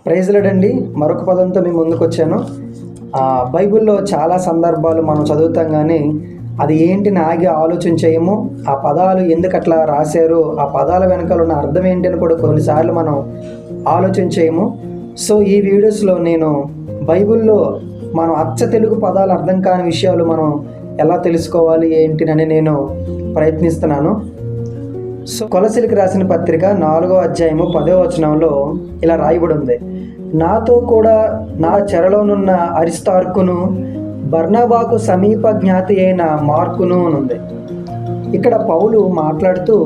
Praise lord. మరొక పదంతో మీ ముందుకు వచ్చాను. బైబిల్లో చాలా సందర్భాలు మనం చదువుతాం, కానీ అది ఏంటిని ఆగి ఆలోచన చేయము. ఆ పదాలు ఎందుకు అట్లా రాశారు, ఆ పదాల వెనకాల ఉన్న అర్థం ఏంటని కూడా కొన్నిసార్లు మనం ఆలోచన చేయము. సో ఈ వీడియోస్లో నేను బైబిల్లో మనం అచ్చ తెలుగు పదాలు అర్థం కాని విషయాలు మనం ఎలా తెలుసుకోవాలి ఏంటినని నేను ప్రయత్నిస్తున్నాను. సో కొలసీలకు రాసిన పత్రిక 4వ అధ్యాయము 10వ వచనంలో ఇలా రాయబడి ఉంది, నాతో కూడా నా చెరలోనున్న అరిస్తార్కును బర్నబాకు సమీప జ్ఞాతి అయిన మార్కును ఉంది. ఇక్కడ పౌలు మాట్లాడుతూ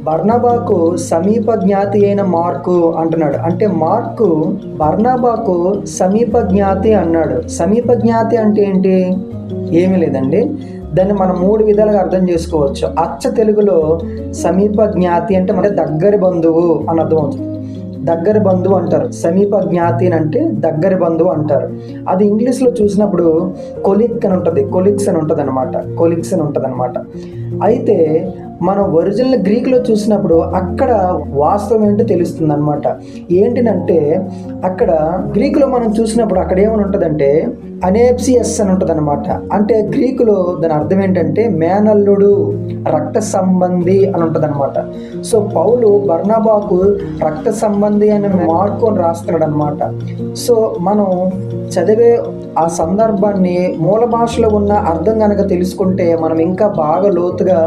బర్నబాకు సమీప జ్ఞాతి అయిన మార్కు అంటున్నాడు. అంటే మార్కు బర్నబాకు సమీప జ్ఞాతి అన్నాడు. సమీప జ్ఞాతి అంటే ఏంటి? ఏమీ లేదండి, దాన్ని మనం 3 విధాలుగా అర్థం చేసుకోవచ్చు. అచ్చ తెలుగులో సమీప జ్ఞాతి అంటే మన దగ్గర బంధువు అని అర్థం అవుతుంది. దగ్గర బంధువు అంటారు. సమీప జ్ఞాతి అంటే దగ్గర బంధువు అంటారు. అది ఇంగ్లీష్లో చూసినప్పుడు కొలిక్ అని ఉంటుంది, కొలిక్స్ అని ఉంటుంది అనమాట. అయితే మనం ఒరిజినల్ గ్రీక్లో చూసినప్పుడు అక్కడ వాస్తవం ఏంటో తెలుస్తుంది అనమాట. ఏంటినంటే అక్కడ గ్రీకులో మనం చూసినప్పుడు అక్కడ ఏమని ఉంటుందంటే అనేప్సియస్ అని ఉంటుంది అనమాట. అంటే గ్రీకులో దాని అర్థం ఏంటంటే మేనల్లుడు, రక్త సంబంధి అని ఉంటుంది అనమాట. సో పౌలు బర్నబాకు రక్త సంబంధి అని మార్కు అని రాస్తున్నాడు అనమాట. సో మనం చదివే ఆ సందర్భాన్ని మూల భాషలో ఉన్న అర్థం కనుక తెలుసుకుంటే మనం ఇంకా బాగా లోతుగా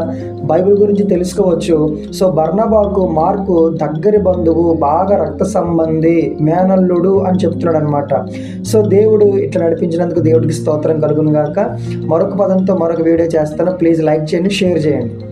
బైబిల్ గురించి తెలుసుకోవచ్చు. సో బర్నబాకు మార్కు దగ్గరి బంధువు, బాగా రక్త సంబంధి, మేనల్లుడు అని చెప్తున్నాడు అనమాట. సో దేవుడు ఇట్లా నడిపించినందుకు దేవుడికి స్తోత్రం కలుగును గాక. మరొక పదంతో మరొక వీడియో చేస్తాను. ప్లీజ్ లైక్ చేయండి, షేర్ చేయండి.